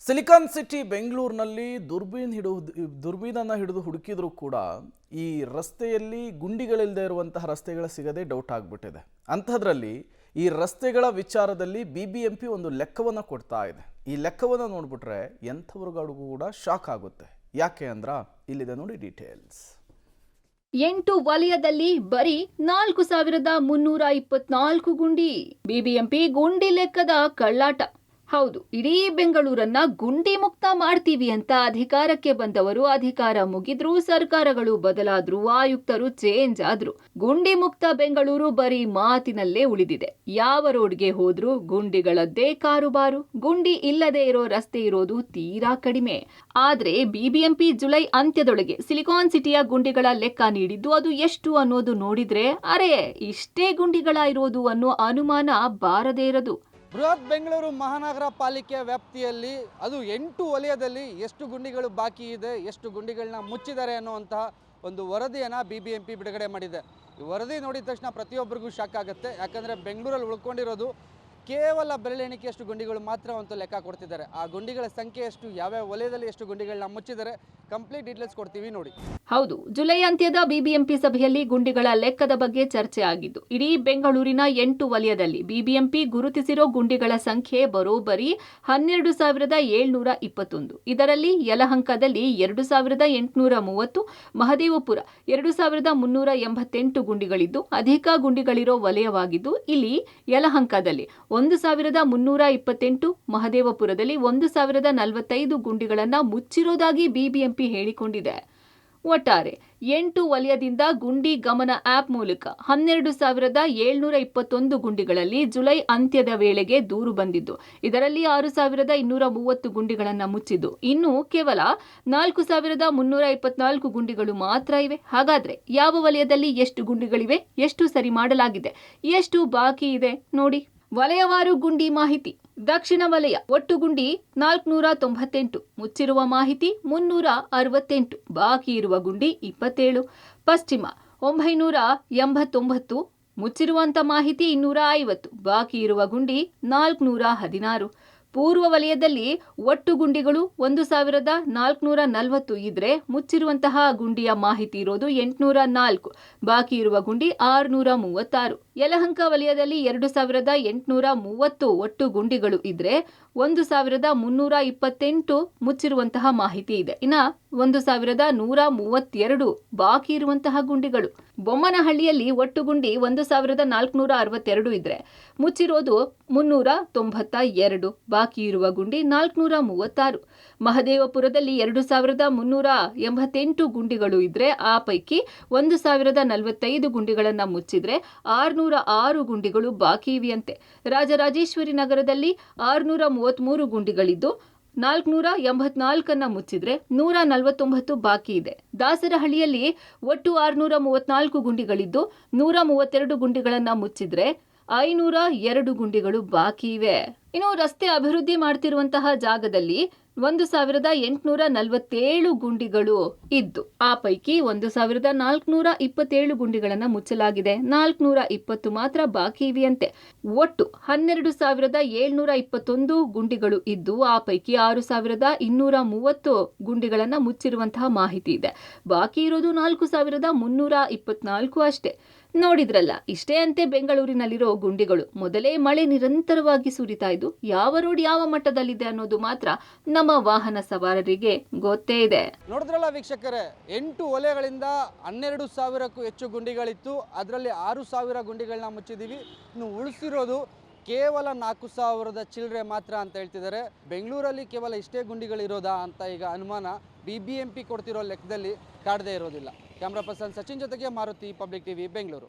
Silicon city ಬೆಂಗಳೂರಿನಲ್ಲಿ ದುರ್ಬೀನನ್ನು ಹಿಡಿದು ಹುಡುಕಿದ್ರು ಕೂಡ ಈ ರಸ್ತೆಯಲ್ಲಿ ಗುಂಡಿಗಳಿಲ್ಲದೆ ಇರುವಂತಹ ರಸ್ತೆಗಳು ಸಿಗದೆ ಡೌಟ್ ಆಗಿಬಿಟ್ಟಿದೆ. ಅಂಥದ್ರಲ್ಲಿ ಈ ರಸ್ತೆಗಳ ವಿಚಾರದಲ್ಲಿ ಬಿಬಿಎಂಪಿ ಒಂದು ಲೆಕ್ಕವನ್ನು ಕೊಡ್ತಾ ಇದೆ. ಈ ಲೆಕ್ಕವನ್ನು ನೋಡ್ಬಿಟ್ರೆ ಎಂಥವ್ರಿಗೂ ಕೂಡ ಶಾಕ್ ಆಗುತ್ತೆ. ಯಾಕೆ ಅಂದ್ರ ಇಲ್ಲಿದೆ ನೋಡಿ ಡೀಟೇಲ್ಸ್. 8 ವಲಯದಲ್ಲಿ ಬರೀ 4324 ಗುಂಡಿ. ಬಿಬಿಎಂಪಿ ಗುಂಡಿ ಲೆಕ್ಕದ ಕಳ್ಳಾಟ. ಹೌದು, ಇಡೀ ಬೆಂಗಳೂರನ್ನ ಗುಂಡಿ ಮುಕ್ತ ಮಾಡ್ತೀವಿ ಅಂತ ಅಧಿಕಾರಕ್ಕೆ ಬಂದವರು ಅಧಿಕಾರ ಮುಗಿದ್ರು, ಸರ್ಕಾರಗಳು ಬದಲಾದ್ರು, ಆಯುಕ್ತರು ಚೇಂಜ್ ಆದ್ರು. ಗುಂಡಿ ಮುಕ್ತ ಬೆಂಗಳೂರು ಬರೀ ಮಾತಿನಲ್ಲೇ ಉಳಿದಿದೆ. ಯಾವ ರೋಡ್ಗೆ ಹೋದ್ರೂ ಗುಂಡಿಗಳದ್ದೇ ಕಾರುಬಾರು. ಗುಂಡಿ ಇಲ್ಲದೆ ಇರೋ ರಸ್ತೆ ಇರೋದು ತೀರಾ ಕಡಿಮೆ. ಆದ್ರೆ ಬಿಬಿಎಂಪಿ ಜುಲೈ ಅಂತ್ಯದೊಳಗೆ ಸಿಲಿಕಾನ್ ಸಿಟಿಯ ಗುಂಡಿಗಳ ಲೆಕ್ಕ ನೀಡಿದ್ದು ಅದು ಎಷ್ಟು ಅನ್ನೋದು ನೋಡಿದ್ರೆ ಅರೆ ಇಷ್ಟೇ ಗುಂಡಿಗಳ ಇರೋದು ಅನ್ನೋ ಅನುಮಾನ ಬಾರದೇ ಇರದು. ಬೃಹತ್ ಬೆಂಗಳೂರು ಮಹಾನಗರ ಪಾಲಿಕೆಯ ವ್ಯಾಪ್ತಿಯಲ್ಲಿ ಅದು 8 ವಲಯದಲ್ಲಿ ಎಷ್ಟು ಗುಂಡಿಗಳು ಬಾಕಿ ಇದೆ, ಎಷ್ಟು ಗುಂಡಿಗಳನ್ನ ಮುಚ್ಚಿದ್ದಾರೆ ಅನ್ನುವಂತಹ ಒಂದು ವರದಿಯನ್ನು ಬಿಬಿಎಂಪಿ ಬಿಡುಗಡೆ ಮಾಡಿದೆ. ಈ ವರದಿ ನೋಡಿದ ತಕ್ಷಣ ಪ್ರತಿಯೊಬ್ಬರಿಗೂ ಶಾಕ್ ಆಗುತ್ತೆ. ಯಾಕಂದರೆ ಬೆಂಗಳೂರಲ್ಲಿ ಉಳ್ಕೊಂಡಿರೋದು ಕೇವಲ ಬೆರಳೆಣಿಕೆಯಷ್ಟು ಗುಂಡಿಗಳು ಮಾತ್ರ ಒಂದು ಲೆಕ್ಕ ಕೊಡ್ತಿದ್ದಾರೆ. ಆ ಗುಂಡಿಗಳ ಸಂಖ್ಯೆ ಎಷ್ಟು, ಯಾವ್ಯಾವ ವಲಯದಲ್ಲಿ ಎಷ್ಟು ಗುಂಡಿಗಳನ್ನ ಮುಚ್ಚಿದ್ದಾರೆ, ಕಂಪ್ಲೀಟ್ ಡೀಟೇಲ್ಸ್ ಕೊಡ್ತೀವಿ ನೋಡಿ. ಹೌದು, ಜುಲೈ ಅಂತ್ಯದ ಬಿಬಿಎಂಪಿ ಸಭೆಯಲ್ಲಿ ಗುಂಡಿಗಳ ಲೆಕ್ಕದ ಬಗ್ಗೆ ಚರ್ಚೆ ಆಗಿದ್ದು, ಇಡೀ ಬೆಂಗಳೂರಿನ 8 ವಲಯದಲ್ಲಿ ಬಿಬಿಎಂಪಿ ಗುರುತಿಸಿರೋ ಗುಂಡಿಗಳ ಸಂಖ್ಯೆ ಬರೋಬ್ಬರಿ 12,721. ಇದರಲ್ಲಿ ಯಲಹಂಕದಲ್ಲಿ 2,830, ಮಹದೇವಪುರ 2,388 ಗುಂಡಿಗಳಿದ್ದು ಅಧಿಕ ಗುಂಡಿಗಳಿರೋ ವಲಯವಾಗಿದ್ದು, ಇಲ್ಲಿ ಯಲಹಂಕದಲ್ಲಿ 1,328, ಮಹದೇವಪುರದಲ್ಲಿ 1,045 ಗುಂಡಿಗಳನ್ನು ಮುಚ್ಚಿರೋದಾಗಿ ಬಿಬಿಎಂಪಿ ಹೇಳಿಕೊಂಡಿದೆ. ಒಟ್ಟಾರೆ 8 ವಲಯದಿಂದ ಗುಂಡಿ ಗಮನ ಆಪ್ ಮೂಲಕ 12,721 ಗುಂಡಿಗಳಲ್ಲಿ ಜುಲೈ ಅಂತ್ಯದ ವೇಳೆಗೆ ದೂರು ಬಂದಿದ್ದು, ಇದರಲ್ಲಿ 6,230 ಗುಂಡಿಗಳನ್ನು ಮುಚ್ಚಿದ್ದು, ಇನ್ನು ಕೇವಲ 4,324 ಗುಂಡಿಗಳು ಮಾತ್ರ ಇವೆ. ಹಾಗಾದ್ರೆ ಯಾವ ವಲಯದಲ್ಲಿ ಎಷ್ಟು ಗುಂಡಿಗಳಿವೆ, ಎಷ್ಟು ಸರಿ ಮಾಡಲಾಗಿದೆ, ಎಷ್ಟು ಬಾಕಿ ಇದೆ ನೋಡಿ. ವಲಯವಾರು ಗುಂಡಿ ಮಾಹಿತಿ. ದಕ್ಷಿಣ ವಲಯ ಒಟ್ಟು ಗುಂಡಿ 498, ಮುಚ್ಚಿರುವ ಮಾಹಿತಿ 368, ಬಾಕಿ ಇರುವ ಗುಂಡಿ 27. ಪಶ್ಚಿಮ 989, ಮುಚ್ಚಿರುವಂತ ಮಾಹಿತಿ 250, ಬಾಕಿ ಇರುವ ಗುಂಡಿ 416. ಪೂರ್ವ ವಲಯದಲ್ಲಿ ಒಟ್ಟು ಗುಂಡಿಗಳು 1,440 ಇದ್ರೆ ಮುಚ್ಚಿರುವಂತಹ ಗುಂಡಿಯ ಮಾಹಿತಿ ಇರೋದು 804, ಬಾಕಿ ಇರುವ ಗುಂಡಿ 636. ಯಲಹಂಕ ವಲಯದಲ್ಲಿ 2,830 ಒಟ್ಟು ಗುಂಡಿಗಳು ಇದ್ರೆ 1,328 ಮುಚ್ಚಿರುವಂತಹ ಮಾಹಿತಿ ಇದೆ. ಇನ್ನ 1,132 ಬಾಕಿ ಇರುವಂತಹ ಗುಂಡಿಗಳು. ಬೊಮ್ಮನಹಳ್ಳಿಯಲ್ಲಿ ಒಟ್ಟು ಗುಂಡಿ 1,462 ಇದ್ರೆ ಮುಚ್ಚಿರೋದು 392, ಬಾಕಿ ಇರುವ ಗುಂಡಿ 436. ಮಹದೇವಪುರದಲ್ಲಿ 2,388 ಗುಂಡಿಗಳು ಇದ್ರೆ ಆ ಪೈಕಿ 1,045 ಗುಂಡಿಗಳನ್ನ ಮುಚ್ಚಿದ್ರೆ 606 ಗುಂಡಿಗಳು ಬಾಕಿ ಇವೆಯಂತೆ. ರಾಜರಾಜೇಶ್ವರಿ ನಗರದಲ್ಲಿ 633 ಗುಂಡಿಗಳಿದ್ದು 484 ಮುಚ್ಚಿದ್ರೆ 149 ಬಾಕಿ ಇದೆ. ದಾಸರಹಳ್ಳಿಯಲ್ಲಿ ಒಟ್ಟು 634 ಗುಂಡಿಗಳಿದ್ದು 132 ಗುಂಡಿಗಳನ್ನ ಮುಚ್ಚಿದ್ರೆ 502 ಗುಂಡಿಗಳು ಬಾಕಿ ಇವೆ. ಇನ್ನು ರಸ್ತೆ ಅಭಿವೃದ್ಧಿ ಮಾಡ್ತಿರುವಂತಹ ಜಾಗದಲ್ಲಿ 1,847 ಗುಂಡಿಗಳು ಇದ್ದು ಆ ಪೈಕಿ 1,427 ಗುಂಡಿಗಳನ್ನು ಮುಚ್ಚಲಾಗಿದೆ, 420 ಮಾತ್ರ ಬಾಕಿ ಇವೆಯಂತೆ. ಒಟ್ಟು 12,721 ಗುಂಡಿಗಳು ಇದ್ದು ಆ ಪೈಕಿ 6,230 ಗುಂಡಿಗಳನ್ನು ಮುಚ್ಚಿರುವಂತಹ ಮಾಹಿತಿ ಇದೆ. ಬಾಕಿ ಇರೋದು 4,324 ಅಷ್ಟೇ. ನೋಡಿದ್ರಲ್ಲ, ಇಷ್ಟೇ ಅಂತೆ ಬೆಂಗಳೂರಿನಲ್ಲಿರೋ ಗುಂಡಿಗಳು. ಮೊದಲೇ ಮಳೆ ನಿರಂತರವಾಗಿ ಸುರಿತಾ ಇದ್ದು ಯಾವ ರೋಡ್ ಯಾವ ಮಟ್ಟದಲ್ಲಿದೆ ಅನ್ನೋದು ಮಾತ್ರ ನಮ್ಮ ವಾಹನ ಸವಾರರಿಗೆ ಗೊತ್ತೇ ಇದೆ. ನೋಡಿದ್ರಲ್ಲ ವೀಕ್ಷಕರೇ, 8 ವಲಯಗಳಿಂದ 12,000ಕ್ಕೂ ಹೆಚ್ಚು ಗುಂಡಿಗಳಿತ್ತು. ಅದರಲ್ಲಿ 6,000 ಗುಂಡಿಗಳನ್ನ ಮುಚ್ಚಿದ್ದೀವಿ. ಇನ್ನು ಉಳಿಸಿರೋದು ಕೇವಲ 4,000 ಚಿಲ್ಲರೆ ಮಾತ್ರ ಅಂತ ಹೇಳ್ತಿದ್ದಾರೆ. ಬೆಂಗಳೂರಲ್ಲಿ ಕೇವಲ ಇಷ್ಟೇ ಗುಂಡಿಗಳಿರೋದಾ ಅಂತ ಈಗ ಅನುಮಾನ ಬಿಬಿಎಂಪಿ ಕೊಡ್ತಿರೋ ಲೆಕ್ಕದಲ್ಲಿ ಕಾಡದೇ ಇರೋದಿಲ್ಲ. ಕ್ಯಾಮ್ರಾ ಪರ್ಸನ್ ಸಚಿನ್ ಜೊತೆಗೆ ಮಾರುತಿ, ಪಬ್ಲಿಕ್ ಟಿವಿ, ಬೆಂಗಳೂರು.